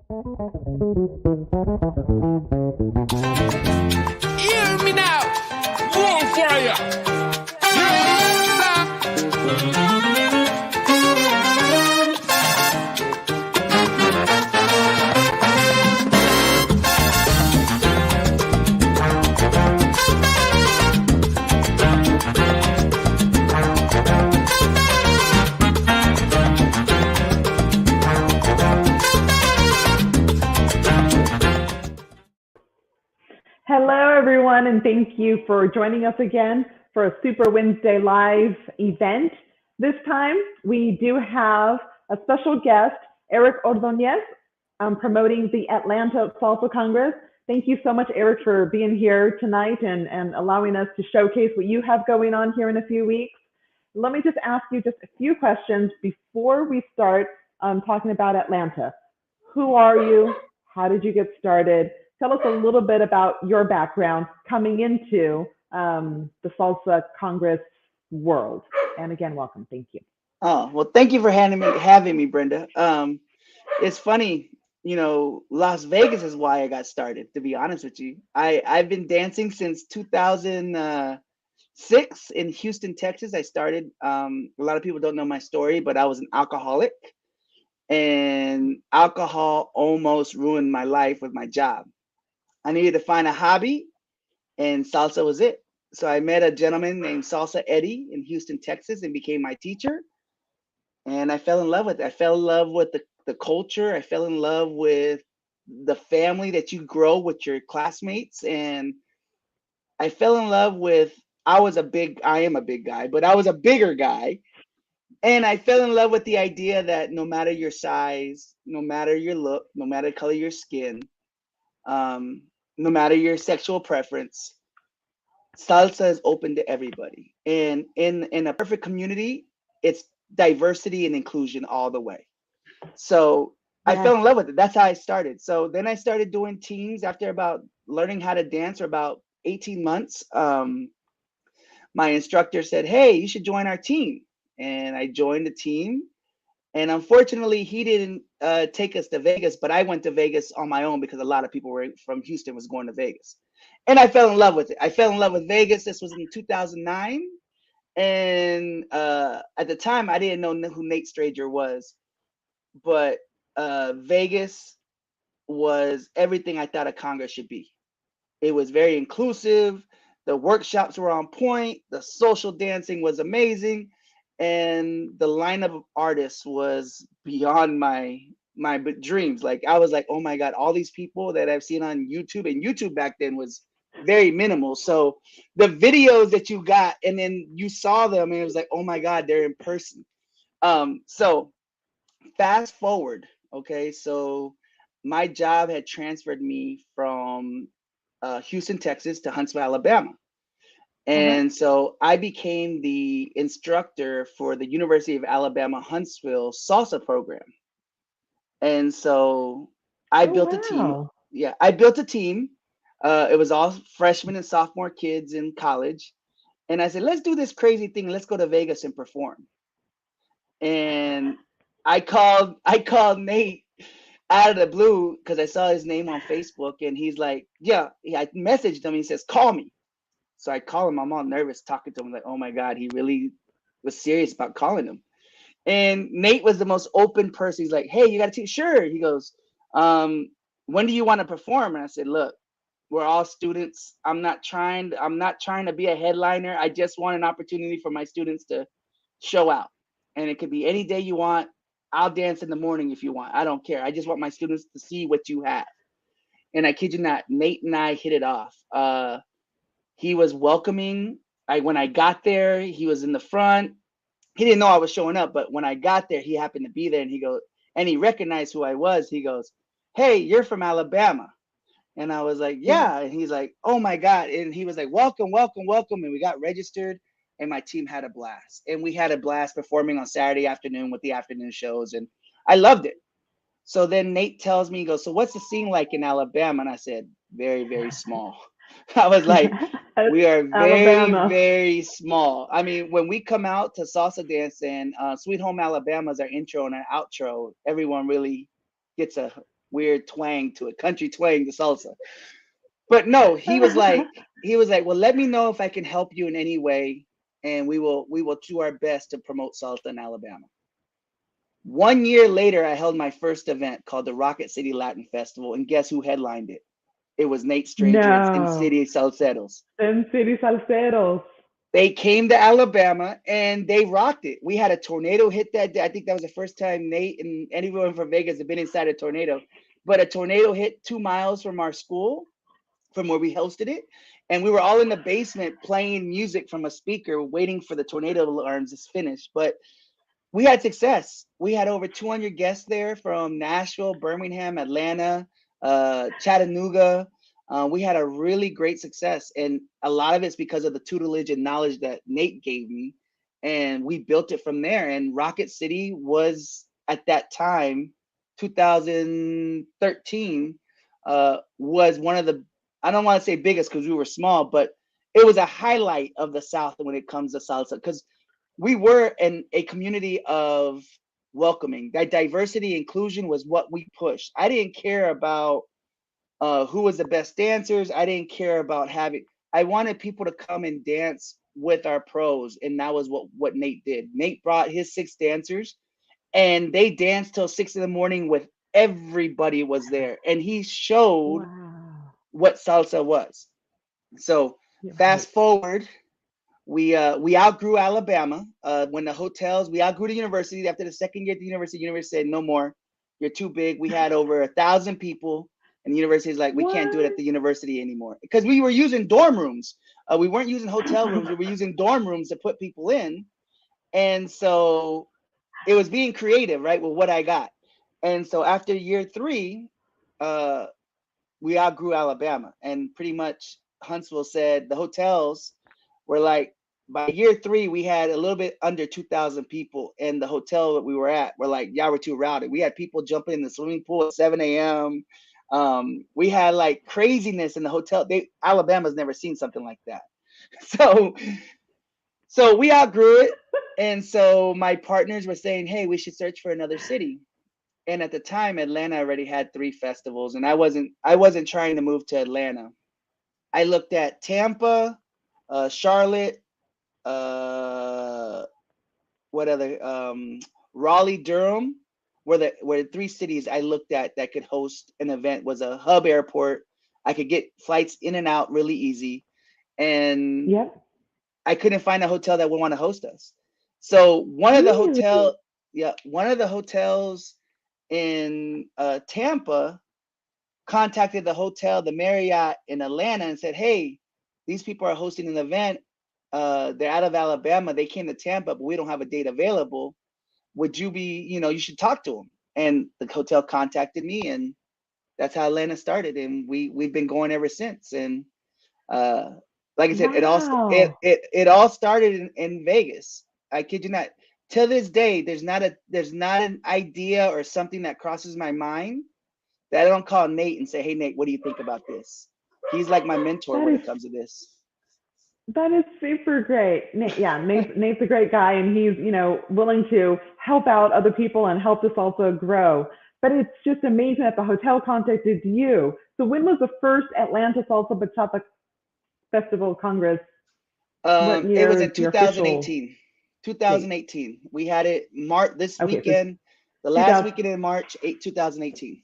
Hear me now. War fire. Hello, everyone, and thank you for joining us again for a Super Wednesday Live event. This time, we do have a special guest, Erick Ordonez, promoting the Atlanta Salsa Congress. Thank you so much, Erick, for being here tonight and allowing us to showcase what you have going on here in a few weeks. Let me just ask you just a few questions before we start talking about Atlanta. Who are you? How did you get started? Tell us a little bit about your background coming into the Salsa Congress world. And again, welcome. Thank you. Oh, well, thank you for having me, Brenda. It's funny, Las Vegas is why I got started, to be honest with you. I've been dancing since 2006 in Houston, Texas. I started, a lot of people don't know my story, but I was an alcoholic, and alcohol almost ruined my life with my job. I needed to find a hobby, and salsa was it. So I met a gentleman named Salsa Eddie in Houston, Texas, and became my teacher. And I fell in love with it. I fell in love with the culture. I fell in love with the family that you grow with your classmates. And I fell in love with, I am a big guy, but I was a bigger guy. And I fell in love with the idea that no matter your size, no matter your look, no matter the color of your skin, no matter your sexual preference, salsa is open to everybody. And in a perfect community, it's diversity and inclusion all the way. So I fell in love with it. That's how I started. So then I started doing teams after about learning how to dance for about 18 months. My instructor said, "Hey, you should join our team." And I joined the team. And unfortunately, he didn't take us to Vegas, but I went to Vegas on my own because a lot of people from Houston was going to Vegas. And I fell in love with it. I fell in love with Vegas. This was in 2009. And at the time, I didn't know who Nate Stranger was. But Vegas was everything I thought a Congress should be. It was very inclusive. The workshops were on point. The social dancing was amazing. And the lineup of artists was beyond my dreams. Like, I was like, oh my God, all these people that I've seen on YouTube, and YouTube back then was very minimal. So the videos that you got, and then you saw them, and it was like, oh my God, they're in person. So fast forward, okay, so my job had transferred me from Houston, Texas to Huntsville, Alabama. And so I became the instructor for the University of Alabama Huntsville salsa program. And so I built a team. Yeah, I built a team. It was all freshmen and sophomore kids in college. And I said, let's do this crazy thing. Let's go to Vegas and perform. And I called Nate out of the blue because I saw his name on Facebook, and he's like, yeah, I messaged him. He says, call me. So I call him. I'm all nervous talking to him, like, oh my God, he really was serious about calling him. And Nate was the most open person. He's like, hey, you got to teach? Sure. He goes, when do you want to perform? And I said, look, we're all students. I'm not trying to be a headliner. I just want an opportunity for my students to show out. And it could be any day you want. I'll dance in the morning if you want. I don't care. I just want my students to see what you have. And I kid you not, Nate and I hit it off. He was welcoming. When I got there, he was in the front. He didn't know I was showing up, but when I got there, he happened to be there, and he recognized who I was. He goes, hey, you're from Alabama. And I was like, yeah. And he's like, oh my God. And he was like, welcome, welcome, welcome. And we got registered, and my team had a blast. And we had a blast performing on Saturday afternoon with the afternoon shows, and I loved it. So then Nate tells me, he goes, so what's the scene like in Alabama? And I said, very, very small. I was like, we are very, very small. I mean, when we come out to salsa dance and Sweet Home Alabama is our intro and our outro, everyone really gets a weird twang to it, country twang to salsa. But no, he was like, well, let me know if I can help you in any way, and we will do our best to promote salsa in Alabama. 1 year later, I held my first event called the Rocket City Latin Festival, and guess who headlined it? It was Nate Stranger and Sin No. City Salseros. Sin City Salseros. They came to Alabama and they rocked it. We had a tornado hit that day. I think that was the first time Nate and anyone from Vegas had been inside a tornado. But a tornado hit 2 miles from our school, from where we hosted it. And we were all in the basement playing music from a speaker, waiting for the tornado alarms to finish. But we had success. We had over 200 guests there from Nashville, Birmingham, Atlanta, Chattanooga. We had a really great success, and a lot of it's because of the tutelage and knowledge that Nate gave me, and we built it from there. And Rocket City was, at that time, 2013, was one of the, I don't want to say biggest because we were small, but it was a highlight of the South when it comes to salsa, because we were in a community of welcoming. That diversity inclusion was what we pushed. I didn't care about who was the best dancers. I didn't care about having, I wanted people to come and dance with our pros. And that was what Nate did. Nate brought his 6 dancers and they danced till 6 in the morning with everybody was there. And he showed what salsa was. So fast forward, we outgrew Alabama. When the hotels, we outgrew the university. After the second year at the university said, no more, you're too big. We had over 1,000 people, and the university is like, we can't do it at the university anymore, because we were using dorm rooms. We weren't using hotel rooms. We were using dorm rooms to put people in. And so it was being creative, right, with what I got. And so after year 3, we outgrew Alabama, and pretty much Huntsville said the hotels were like, by year 3, we had a little bit under 2,000 people, and the hotel that we were at were like, y'all were too rowdy. We had people jumping in the swimming pool at 7 a.m. We had like craziness in the hotel. Alabama's never seen something like that. So we outgrew it. And so my partners were saying, hey, we should search for another city. And at the time, Atlanta already had 3 festivals, and I wasn't trying to move to Atlanta. I looked at Tampa, Charlotte, what other, Raleigh, Durham, were the 3 cities I looked at that could host an event. Was a hub airport. I could get flights in and out really easy, and I couldn't find a hotel that would want to host us. So one of the hotels in Tampa contacted the Marriott in Atlanta and said, hey, these people are hosting an event. They're out of Alabama. They came to Tampa, but we don't have a date available. Would you be, you should talk to them. And the hotel contacted me, and that's how Atlanta started. And we've been going ever since. And like I said, it all started in Vegas. I kid you not. Till this day, there's not an idea or something that crosses my mind that I don't call Nate and say, hey, Nate, what do you think about this? He's like my mentor when it comes to this. That is super great. Nate's a great guy, and he's, willing to help out other people and help us also grow. But it's just amazing that the hotel contacted you. So when was the first Atlanta Salsa Bachata Festival Congress? What year? It was in 2018. 2018. We had it this weekend, the last weekend in March, 2018.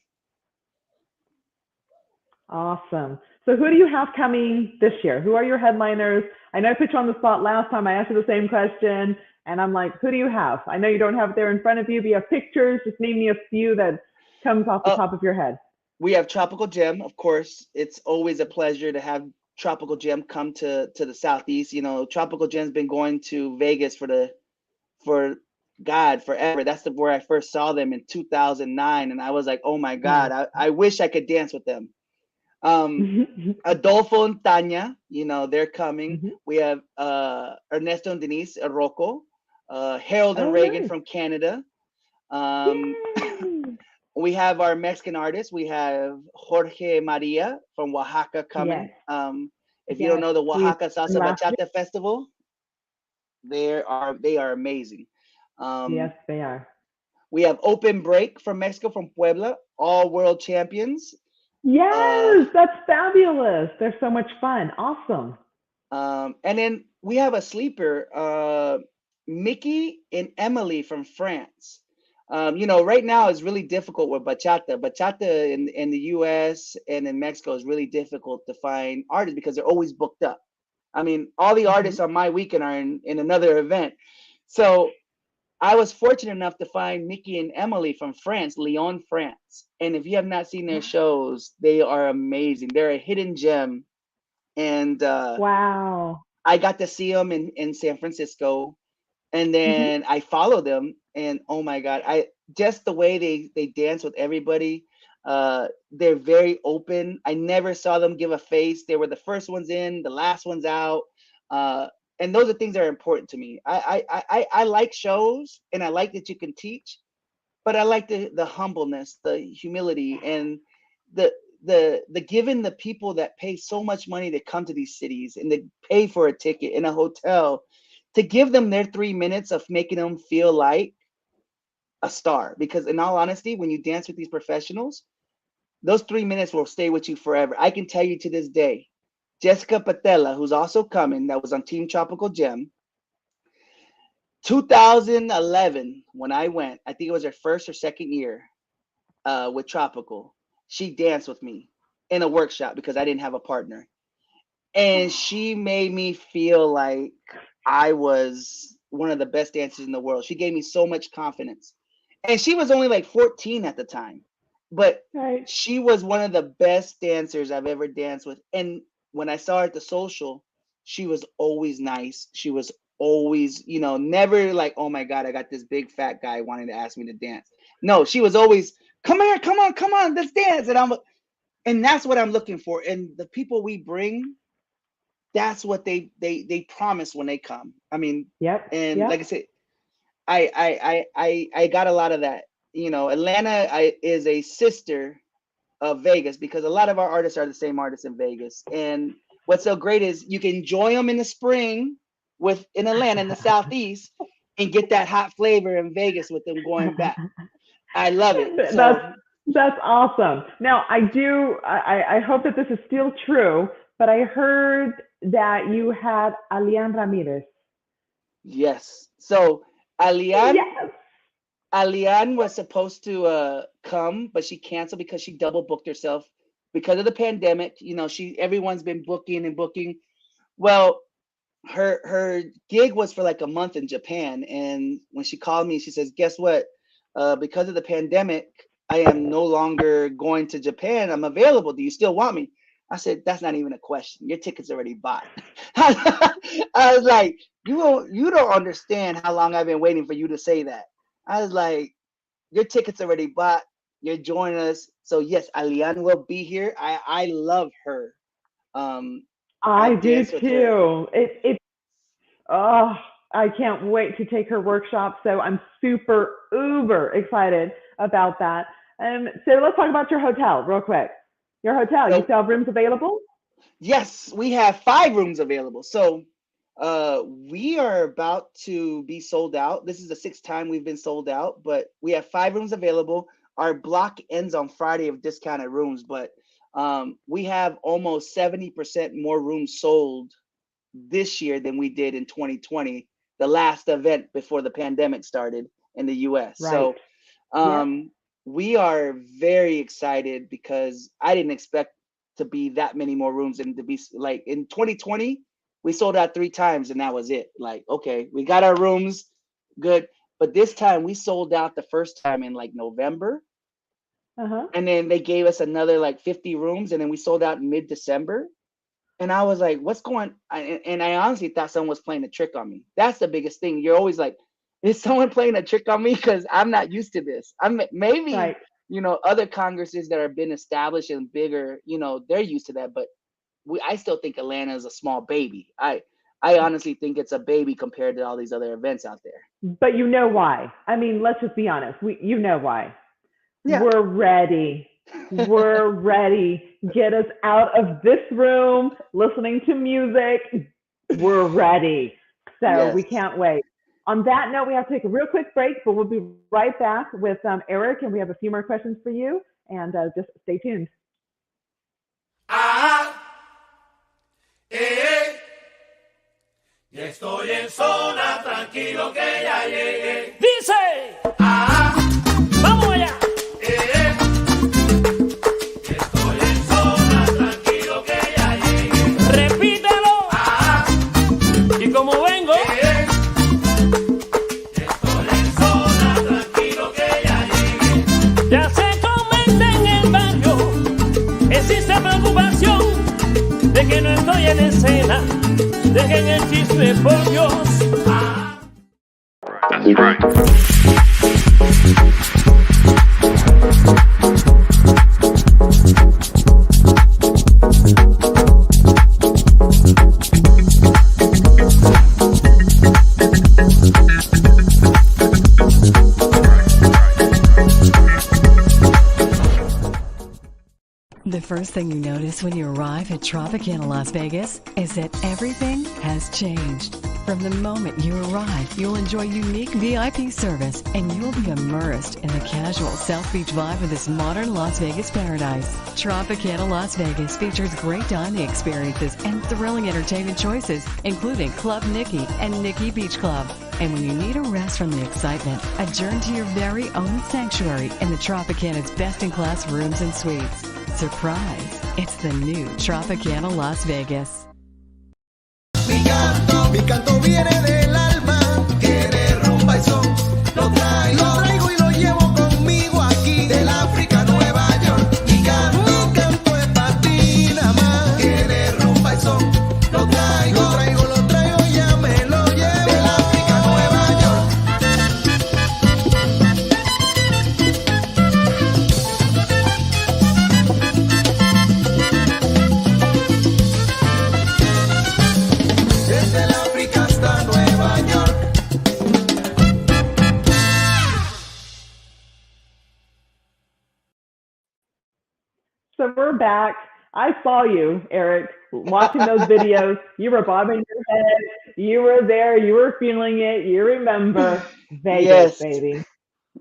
Awesome. So who do you have coming this year? Who are your headliners? I know I put you on the spot last time. I asked you the same question, and I'm like, who do you have? I know you don't have it there in front of you, but you have pictures. Just name me a few that comes off the top of your head. We have Tropical Gem, of course. It's always a pleasure to have Tropical Gem come to the Southeast. Tropical Gem's been going to Vegas for forever. That's where I first saw them in 2009, and I was like, oh my God, I wish I could dance with them. Adolfo and Tanya, they're coming. We have Ernesto and Denise Rocco, Harold and Reagan from Canada. We have our Mexican artists. We have Jorge Maria from Oaxaca coming. If you don't know the Oaxaca Salsa Bachata Festival, they are amazing. Yes, they are. We have Open Break from Mexico, from Puebla, all world champions. Yes, that's fabulous. They're so much fun. Awesome. And then we have a sleeper, Mickey and Emily from France. Right now it's really difficult with bachata. Bachata in the US and in Mexico is really difficult to find artists because they're always booked up. I mean, all the artists on my weekend are in another event. So I was fortunate enough to find Mickey and Emily from France, Lyon, France. And if you have not seen their shows, they are amazing. They're a hidden gem. And Wow. I got to see them in San Francisco, and then I follow them, and oh my God, I just the way they dance with everybody. They're very open. I never saw them give a face. They were the first ones in, the last ones out. And those are things that are important to me. I like shows, and I like that you can teach, but I like the humbleness, the humility, and the the giving the people that pay so much money to come to these cities and they pay for a ticket in a hotel, to give them their 3 minutes of making them feel like a star. Because in all honesty, when you dance with these professionals, those 3 minutes will stay with you forever. I can tell you to this day, Jessica Patella, who's also coming, that was on Team Tropical Gem, 2011, when I went, I think it was her first or second year with Tropical, she danced with me in a workshop because I didn't have a partner. And she made me feel like I was one of the best dancers in the world. She gave me so much confidence. And she was only like 14 at the time, but Right. she was one of the best dancers I've ever danced with. And when I saw her at the social, she was always nice. She was always, never like, oh my God, I got this big fat guy wanting to ask me to dance. No, she was always, come here, come on, let's dance. And that's what I'm looking for. And the people we bring, that's what they promise when they come. I mean, Yep. and like I Yep. said, I got a lot of that. Atlanta is a sister of Vegas because a lot of our artists are the same artists in Vegas. And what's so great is you can enjoy them in the spring in Atlanta in the Southeast and get that hot flavor in Vegas with them going back. I love it. That's So that's awesome. Now I hope that this is still true, but I heard that you had Alian Ramirez. yes. So Alian Yes. Alian was supposed to come, but she canceled because she double booked herself because of the pandemic. Everyone's been booking and booking. Well, her gig was for like a month in Japan, and when she called me, she says, "Guess what? Because of the pandemic, I am no longer going to Japan. I'm available. Do you still want me?" I said, "That's not even a question. Your ticket's already bought." I was like, you don't understand how long I've been waiting for you to say that." I was like, "Your ticket's already bought. You're joining us." So yes, Alian will be here. I love her. Um, I I've do danced with her. too. Oh, I can't wait to take her workshop. So I'm super uber excited about that. So let's talk about your hotel real quick. Your hotel, you So still have rooms available? yes, we have 5 rooms available. So we are about to be sold out. This is the 6th time we've been sold out, but we have 5 rooms available. Our block ends on Friday of discounted rooms, but we have almost 70% more rooms sold this year than we did in 2020, the last event before the pandemic started in the US. Right. So Yep. we are very excited because I didn't expect to be that many more rooms and to be like in 2020, we sold out 3 times and that was it. Like, okay, we got our rooms, good. But this time we sold out the first time in like November. Uh-huh. And then they gave us another like 50 rooms and then we sold out in mid-December. And I was like, what's going on? And I honestly thought someone was playing a trick on me. That's the biggest thing. You're always like, is someone playing a trick on me? Because I'm not used to this. I'm maybe, Right. other congresses that have been established and bigger, they're used to that. But I still think Atlanta is a small baby. I honestly think it's a baby compared to all these other events out there. But you know why. I mean, let's just be honest. You know why. Yeah. We're ready. We're ready. Get us out of this room listening to music. We're ready. So we Yes. can't wait. On that note, we have to take a real quick break, but we'll be right back with Eric, and we have a few more questions for you. And just stay tuned. Ah, ya estoy en zona, tranquilo que ya llegué. Dice, ah, vamos allá. Ya estoy en zona, tranquilo que ya llegué. Repítelo. Ah, y como vengo. Ya estoy en zona, tranquilo que ya llegué. Ya se comenta en el barrio, existe preocupación de que no estoy en escena. Dejen el chisme, por Dios. That's right. The first thing you notice when you arrive at Tropicana Las Vegas is that everything has changed. From the moment you arrive, you'll enjoy unique VIP service and you'll be immersed in the casual South Beach vibe of this modern Las Vegas paradise. Tropicana Las Vegas features great dining experiences and thrilling entertainment choices, including Club Nikki and Nikki Beach Club. And when you need a rest from the excitement, adjourn to your very own sanctuary in the Tropicana's best-in-class rooms and suites. Surprise! It's the new Tropicana Las Vegas. Mi canto viene del alma, quiere rumba y son. Lo traigo y lo llevo conmigo aquí, del África a Nueva York. Mi canto es para ti nada más, quiere rumba y son. Lo traigo, ya me lo llevo, del África a Nueva York. Desde el África hasta Nueva York. So we're back. I saw you, Eric, watching those videos. You were bobbing your head. You were there. You were feeling it. You remember Vegas, Yes. baby.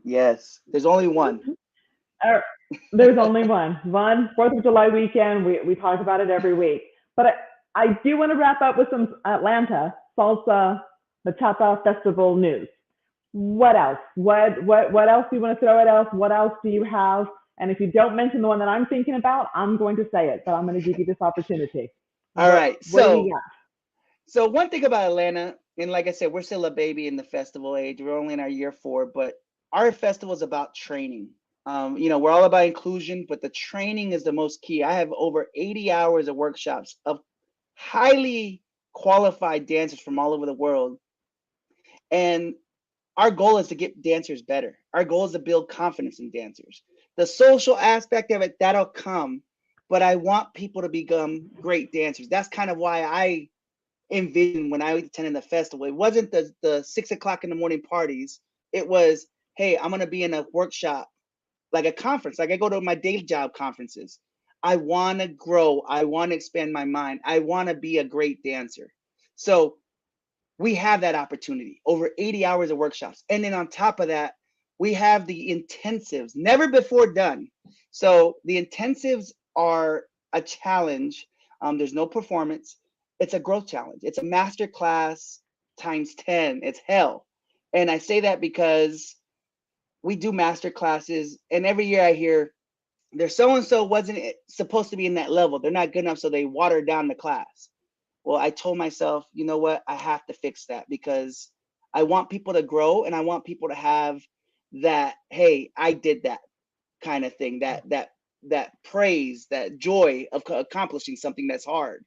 Yes, there's only one. There's only one. 4th of July weekend. We talk about it every week. But I do want to wrap up with some Atlanta Salsa Bachata Festival news. What else? What else do you want to throw at us? What else do you have? And if you don't mention the one that I'm thinking about, I'm going to say it, but I'm going to give you this opportunity. All right. What do you got? So one thing about Atlanta, and like I said, we're still a baby in the festival age. We're only in our year 4, but our festival is about training. We're all about inclusion, but the training is the most key. I have over 80 hours of workshops of highly qualified dancers from all over the world. And our goal is to get dancers better. Our goal is to build confidence in dancers. The social aspect of it, that'll come, but I want people to become great dancers. That's kind of why I envisioned when I attended the festival. It wasn't the 6 o'clock in the morning parties. It was, hey, I'm gonna be in a workshop, like a conference, like I go to my day job conferences. I wanna grow, I wanna expand my mind, I wanna be a great dancer. So we have that opportunity, over 80 hours of workshops. And then on top of that, we have the intensives, never before done. So the intensives are a challenge. There's no performance. It's a growth challenge. It's a master class times 10. It's hell. And I say that because we do master classes, and every year I hear there's so-and-so wasn't supposed to be in that level. They're not good enough, so they watered down the class. Well, I told myself, you know what? I have to fix that because I want people to grow and I want people to have that, hey, I did that kind of thing, that praise, that joy of accomplishing something that's hard.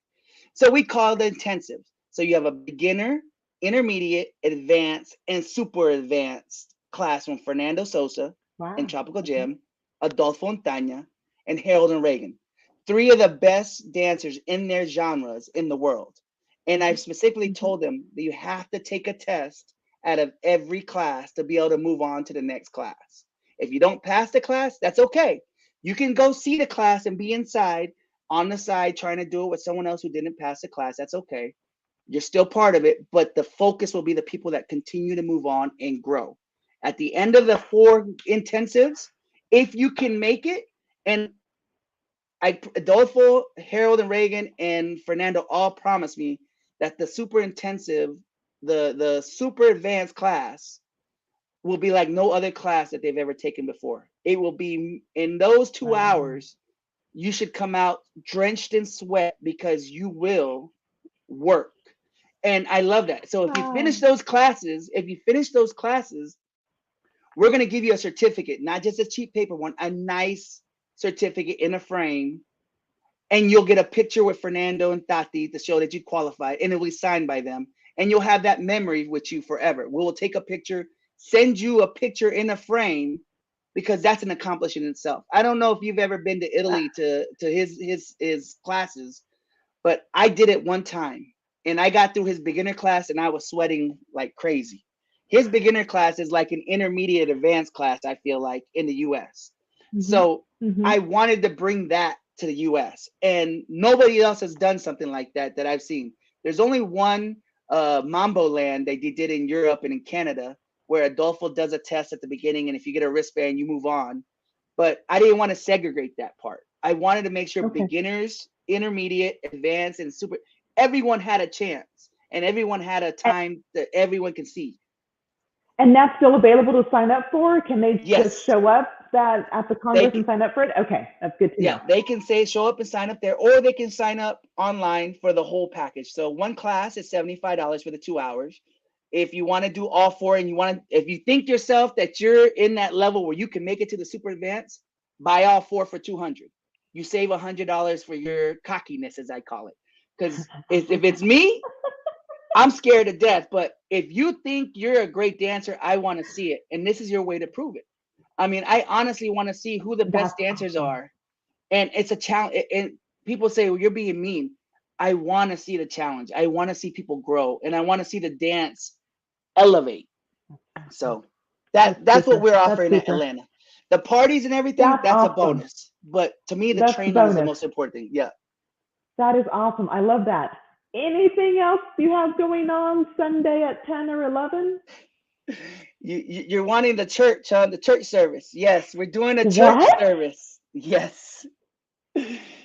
So we call the intensives. So you have a beginner, intermediate, advanced, and super advanced class from Fernando Sosa and Tropical Gym, Adolfo Montaña, and Harold and Reagan. 3 of the best dancers in their genres in the world. And I've specifically told them that you have to take a test out of every class to be able to move on to the next class. If you don't pass the class, that's okay. You can go see the class and be inside on the side trying to do it with someone else who didn't pass the class. That's okay. You're still part of it, but the focus will be the people that continue to move on and grow. At the end of the 4 intensives, if you can make it, and Adolfo, Harold, and Reagan, and Fernando all promised me that the super intensive, the super advanced class will be like no other class that they've ever taken before. It will be in those 2 hours. You should come out drenched in sweat because you will work. And I love that. So if you finish those classes, we're going to give you a certificate, not just a cheap paper one, a nice certificate in a frame. And you'll get a picture with Fernando and Tati to show that you qualified, and it will be signed by them. And you'll have that memory with you forever. We'll take a picture, send you a picture in a frame, because that's an accomplishment in itself. I don't know if you've ever been to Italy to his classes, but I did it one time, and I got through his beginner class and I was sweating like crazy. His beginner class is like an intermediate advanced class, I feel like, in the US. So I wanted to bring that to the US, and nobody else has done something like that I've seen. There's only one Mambo Land they did in Europe and in Canada, where Adolfo does a test at the beginning, and if you get a wristband, you move on. But I didn't want to segregate that part. I wanted to make sure beginners, intermediate, advanced, and super, everyone had a chance, and everyone had a time that everyone can see. And that's still available to sign up for? Can they Yes. just show up at the Congress and sign up for it? Okay, that's good to know. Yeah, they can say show up and sign up there, or they can sign up online for the whole package. So one class is $75 for the 2 hours. If you want to do all 4, and if you think yourself that you're in that level where you can make it to the super advanced, buy all 4 for $200. You save $100 for your cockiness, as I call it. Because if it's me, I'm scared to death. But if you think you're a great dancer, I want to see it. And this is your way to prove it. I mean, I honestly want to see who the best dancers are. And it's a challenge. And people say, well, you're being mean. I want to see the challenge. I want to see people grow. And I want to see the dance elevate. So that's what we're offering at Atlanta. The parties and everything, that's a bonus. But to me, the training is the most important thing. Yeah. That is awesome. I love that. Anything else you have going on Sunday at 10 or 11? You're wanting the church, huh? The church service. Yes, we're doing a church service. Yes.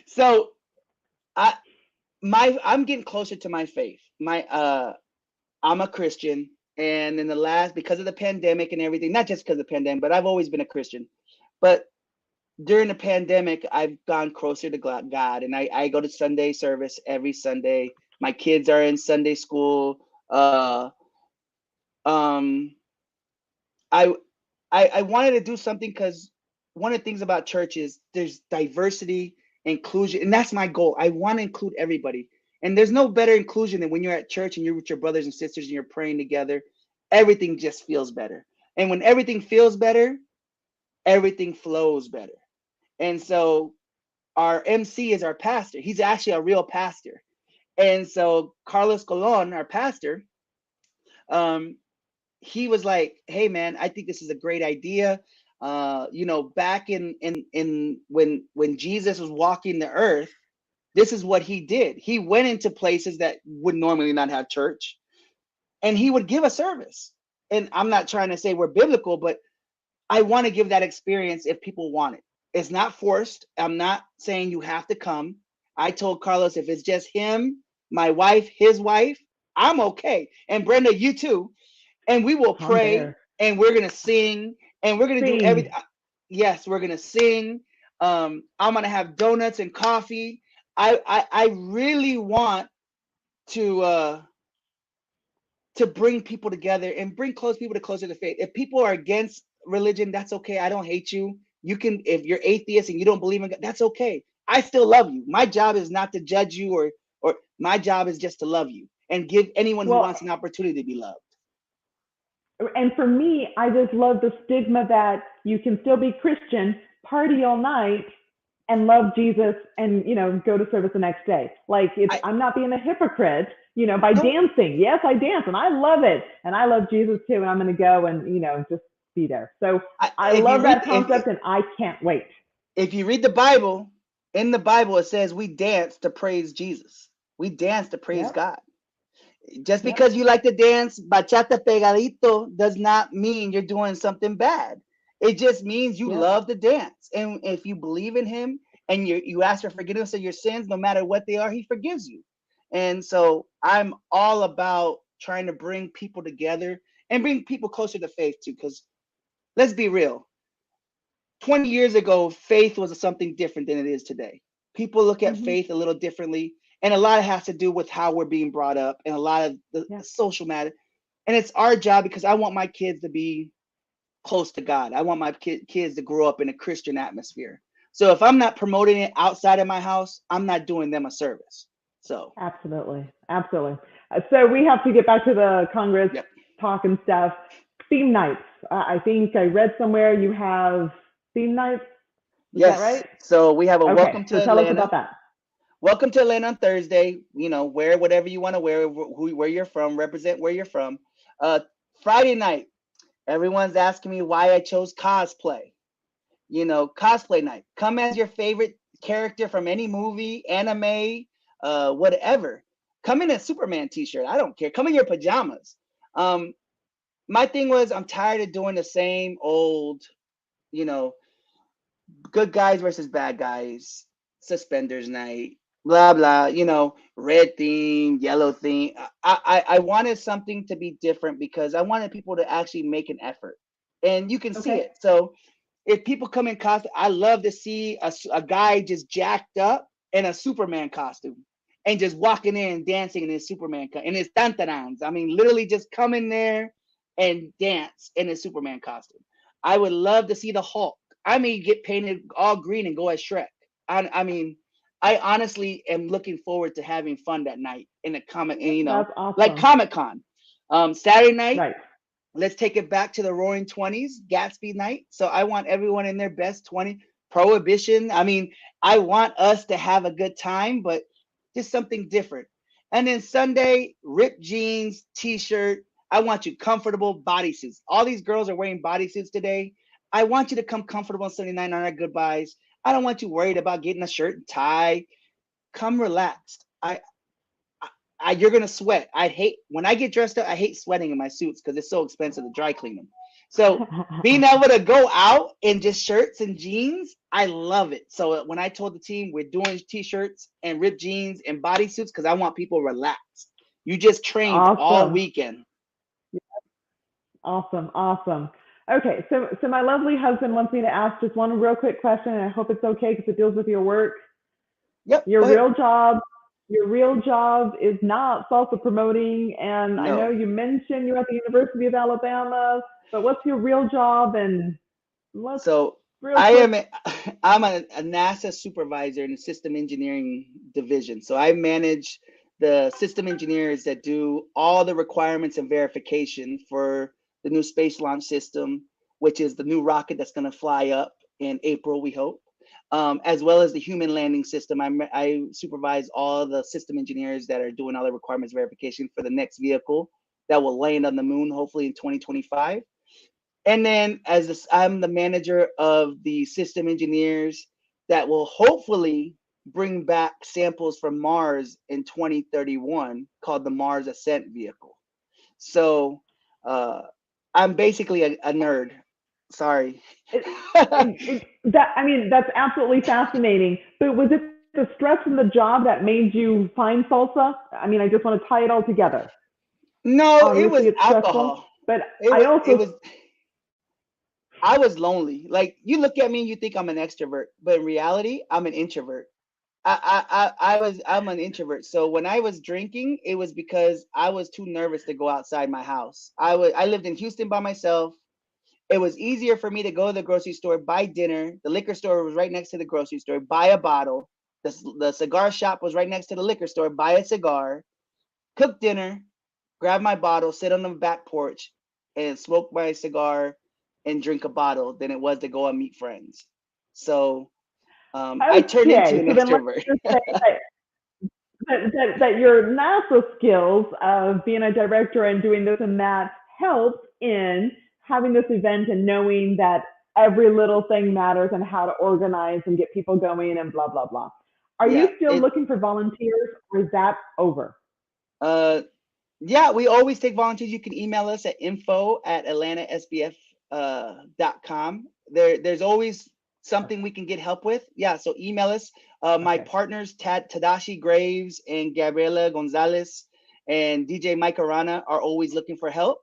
So I'm getting closer to my faith. I'm a Christian, and because of the pandemic and everything, not just because of the pandemic, but I've always been a Christian. But during the pandemic, I've gone closer to God, and I go to Sunday service every Sunday. My kids are in Sunday school. I wanted to do something because one of the things about church is there's diversity, inclusion, and that's my goal. I want to include everybody. And there's no better inclusion than when you're at church and you're with your brothers and sisters and you're praying together. Everything just feels better. And when everything feels better, everything flows better. And so our MC is our pastor. He's actually a real pastor. And so Carlos Colon, our pastor, he was like, hey man, I think this is a great idea. Back in when Jesus was walking the earth, this is what he did. He went into places that would normally not have church, and he would give a service. And I'm not trying to say we're biblical, but I want to give that experience if people want it. It's not forced. I'm not saying you have to come. I told Carlos, if it's just him, my wife, his wife, I'm okay. And Brenda, you too. And we will pray, and we're going to sing, and we're going to do everything. Yes, we're going to sing. I'm going to have donuts and coffee. I really want to bring people together and bring people closer to faith. If people are against religion, that's okay. I don't hate you. You can, if you're atheist and you don't believe in God, that's okay. I still love you. My job is not to judge you, or my job is just to love you and give anyone who wants an opportunity to be loved. And for me, I just love the stigma that you can still be Christian, party all night, and love Jesus, and go to service the next day. Like I'm not being a hypocrite, by dancing. Yes, I dance, and I love it, and I love Jesus too, and I'm going to go and just be there. So I love that concept, and I can't wait. If you read the Bible, in the Bible it says we dance to praise Jesus. We dance to praise God. Just Yep. because you like to dance bachata pegadito does not mean you're doing something bad. It just means you Yep. love to dance. And if you believe in him and you ask for forgiveness of your sins, no matter what they are, he forgives you. And so I'm all about trying to bring people together and bring people closer to faith too. Because let's be real, 20 years ago, faith was something different than it is today. People look at Hmm. faith a little differently, and a lot has to do with how we're being brought up and a lot of the Yeah. social matter. And it's our job because I want my kids to be close to God. I want my kids to grow up in a Christian atmosphere. So if I'm not promoting it outside of my house, I'm not doing them a service. So, Absolutely. Absolutely. So we have to get back to the Congress yep. talk and stuff. Theme nights. I think I read somewhere you have theme nights. Is that Yes. right? So we have a Okay. welcome So to tell us about Atlanta. that. Welcome to Atlanta on Thursday. Wear whatever you want to wear, where you're from, represent where you're from. Uh, Friday night, everyone's asking me why I chose cosplay. Cosplay night. Come as your favorite character from any movie, anime, whatever. Come in a Superman t-shirt. I don't care. Come in your pajamas. Um, my thing was I'm tired of doing the same old, you know, good guys versus bad guys, suspenders night, blah blah. Red theme, yellow theme. I wanted something to be different because I wanted people to actually make an effort, and you can see Okay. it. So if people come in costume, I love to see a guy just jacked up in a Superman costume and just walking in dancing in his in his tantarans. I mean, literally just come in there and dance in his Superman costume. I would love to see the Hulk. I may get painted all green and go as Shrek. I mean, I honestly am looking forward to having fun that night in a comic, and That's like awesome. Comic Con. Saturday night, Right. let's take it back to the Roaring Twenties, Gatsby night. So I want everyone in their best 20. Prohibition. I mean, I want us to have a good time, but just something different. And then Sunday, ripped jeans, t-shirt. I want you comfortable bodysuits. All these girls are wearing bodysuits today. I want you to come comfortable on Sunday night on our goodbyes. I don't want you worried about getting a shirt and tie. Come relaxed. You're gonna sweat. I hate when I get dressed up. I hate sweating in my suits because it's so expensive to dry clean them. So being able to go out in just shirts and jeans, I love it. So when I told the team we're doing t-shirts and ripped jeans and bodysuits because I want people relaxed. You just trained all Awesome. weekend. Awesome. Awesome. Okay. So my lovely husband wants me to ask just one real quick question, and I hope it's okay because it deals with your work. Yep. Your Go ahead. real job, your real job is not salsa promoting. And I know No. you mentioned you're at the University of Alabama, but what's your real job? And let's So real I quick. am I'm a NASA supervisor in the system engineering division. So I manage the system engineers that do all the requirements and verification for the new space launch system, which is the new rocket that's going to fly up in April, we hope, as well as the human landing system. I supervise all the system engineers that are doing all the requirements verification for the next vehicle that will land on the moon, hopefully in 2025. And then I'm the manager of the system engineers that will hopefully bring back samples from Mars in 2031 called the Mars Ascent Vehicle. So uh, I'm basically a nerd. Sorry. It, I mean, that's absolutely fascinating. But was it the stress from the job that made you find salsa? I mean, I just want to tie it all together. No, it Obviously, was it's stressful, alcohol. but It I was it also was I was lonely. Like you look at me and you think I'm an extrovert, but in reality, I'm an introvert. I'm an introvert. So when I was drinking, it was because I was too nervous to go outside my house. I lived in Houston by myself. It was easier for me to go to the grocery store, buy dinner. The liquor store was right next to the grocery store, buy a bottle. The cigar shop was right next to the liquor store, buy a cigar, cook dinner, grab my bottle, sit on the back porch, and smoke my cigar and drink a bottle than it was to go and meet friends. So I turned into okay. an So then let's extrovert. just say that your NASA skills of being a director and doing this and that helps in having this event and knowing that every little thing matters and how to organize and get people going and blah blah blah. Are you Yeah, still looking for volunteers or is that over? uh, Yeah, we always take volunteers. You can email us at info@atlantasbf.com. There's always something we can get help with. Yeah, so email us. My Okay. partners, Tadashi Graves and Gabriela Gonzalez and DJ Mike Arana, are always looking for help.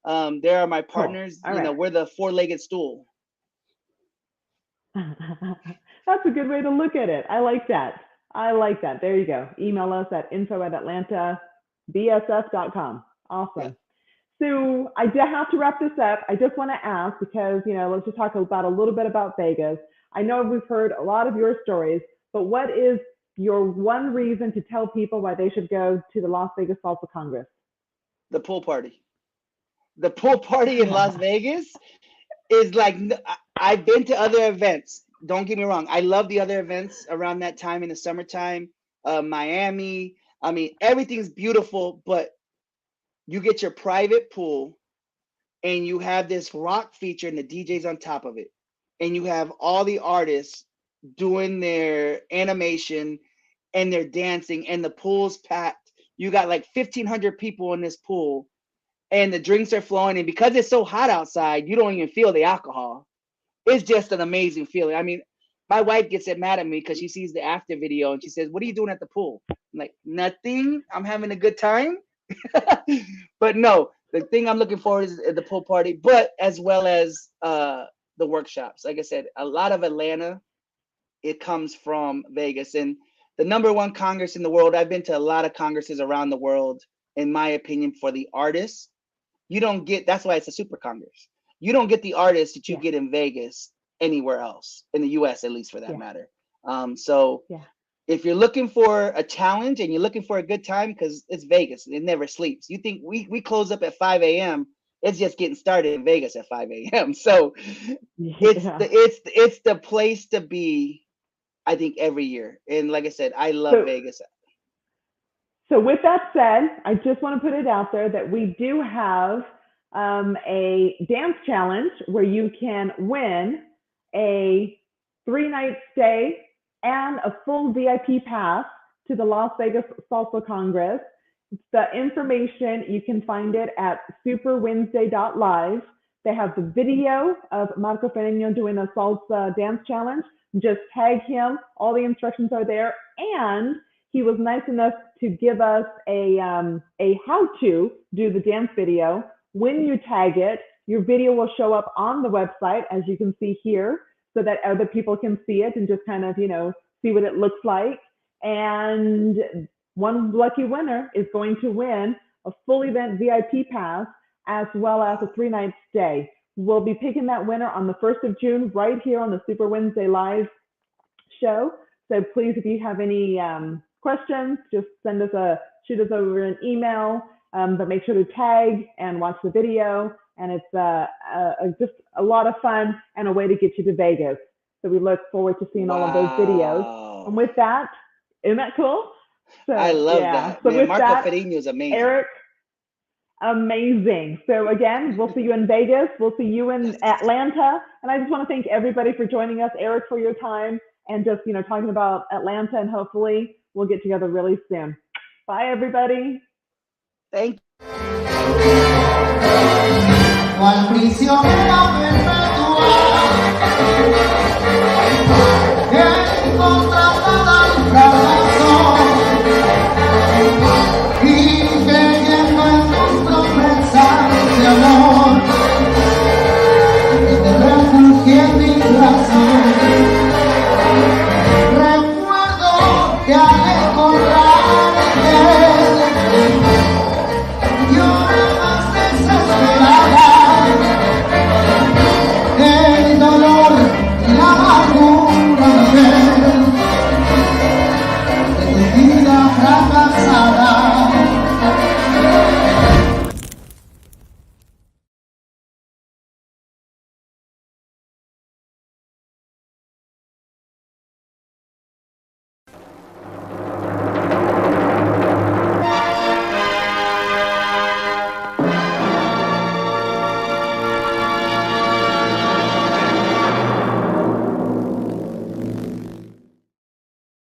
There are my Cool. partners. All You know, right. we're the four-legged stool. That's a good way to look at it. I like that. I like that. There you go. Email us at info@atlantabsf.com. Awesome. Yeah. So I have to wrap this up. I just want to ask because, let's just talk about a little bit about Vegas. I know we've heard a lot of your stories, but what is your one reason to tell people why they should go to the Las Vegas Salsa Congress? The pool party. The pool party in Las Vegas is like, I've been to other events. Don't get me wrong. I love the other events around that time in the summertime. Miami. I mean, everything's beautiful, but you get your private pool and you have this rock feature and the DJ's on top of it. And you have all the artists doing their animation and they're dancing and the pool's packed. You got like 1,500 people in this pool and the drinks are flowing. And because it's so hot outside, you don't even feel the alcohol. It's just an amazing feeling. I mean, my wife gets mad at me because she sees the after video and she says, "What are you doing at the pool?" I'm like, "Nothing. I'm having a good time." But no, the thing I'm looking for is the pool party, but as well as the workshops. Like I said, a lot of Atlanta, it comes from Vegas. And the #1 Congress in the world, I've been to a lot of congresses around the world, in my opinion, for the artists. You don't get, that's why it's a super Congress. You don't get the artists that you Yeah. get in Vegas anywhere else, in the US at least for that Yeah. matter. So Yeah. if you're looking for a challenge and you're looking for a good time, because it's Vegas, it never sleeps. You think we close up at 5 a.m. It's just getting started in Vegas at 5 a.m. So Yeah. it's the place to be, I think, every year. And like I said, I love Vegas. So with that said, I just want to put it out there that we do have a dance challenge where you can win a 3-night stay and a full VIP pass to the Las Vegas Salsa Congress. The information, you can find it at superwednesday.live. They have the video of Marco Ferreño doing a salsa dance challenge. Just tag him. All the instructions are there. And he was nice enough to give us a how to do the dance video. When you tag it, your video will show up on the website, as you can see here, so that other people can see it and just kind of, see what it looks like. And one lucky winner is going to win a full event VIP pass as well as a 3-night stay. We'll be picking that winner on the 1st of June right here on the Super Wednesday Live show. So please, if you have any questions, just shoot us over an email, but make sure to tag and watch the video. And it's just a lot of fun and a way to get you to Vegas. So we look forward to seeing all of those videos. And with that, isn't that cool? So, I love that. So Man, with Marco that, Ferreño is amazing. Eric, amazing. So again, we'll see you in Vegas. We'll see you in Atlanta. And I just want to thank everybody for joining us. Eric, for your time and just, talking about Atlanta, and hopefully we'll get together really soon. Bye, everybody. Thank you. Cual prisión perpetua.